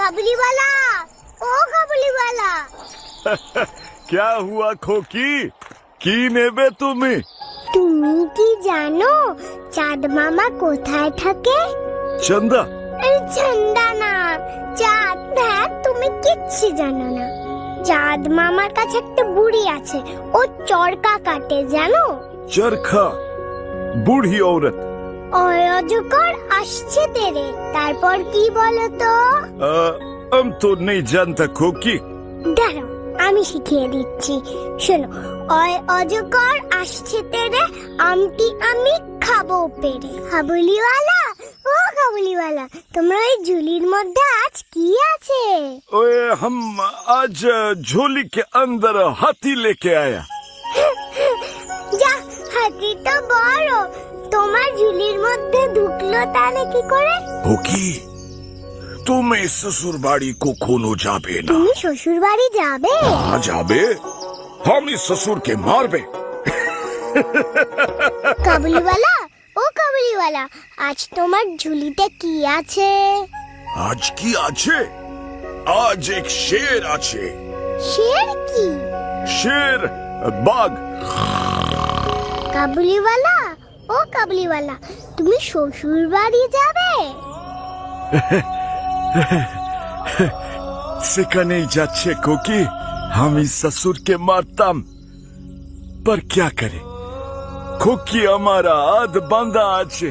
কাবুলি वाला, ओ কাবুলি वाला। क्या हुआ खोकी? কি নেবে তুমি? তুমি কি জানো চাঁদ মামা কোথায় থাকে? চন্দা? আরে চন্দা না, চাঁদ। দেখ, তুমি কিচ্ছু জানো না। চাঁদ মামার কাছে একটা বুড়ি আছে, ও চরকা কাটে জানো। চরখা? বুড়ি औरत। অজগর আসছে তেরে, তারপর কি বলো তো? हम तो नहीं जानता खोकी। দাঁড়াও, আমি শিখিয়ে দিচ্ছি, শোনো। অজগর আসছে তেরে, আমটি আমি খাবো পেরে। কাবুলিওয়ালা, ও কাবুলিওয়ালা, তোমার ওই ঝুলির মধ্যে আজ কি আছে? ओए हम आज झोली के अंदर हाथी लेके आया। যা, হাতি তো বড়, তোমার ঝুলির মধ্যে ঢুকলো তাহলে কি করে? खोकी তুমি শ্বশুর বাড়ি কখনো যাবে না। তুমি শ্বশুর বাড়ি যাবে? যাবে? আমি শ্বশুরকে মারবে। কাবুলিওয়ালা, ও কাবুলিওয়ালা, আজ তোমার ঝুলিতে কি আছে? আজ কি আছে? আজ এক শের আছে। শের কি? শের, বাঘ। কাবুলিওয়ালা, ও কাবুলিওয়ালা, তুমি শ্বশুর বাড়ি যাবে? সেখানেই যাচ্ছে কোকি। আমি শ্বশুরকে মারতাম, पर क्या करे, खोकी हमारा आध बांधा আছে।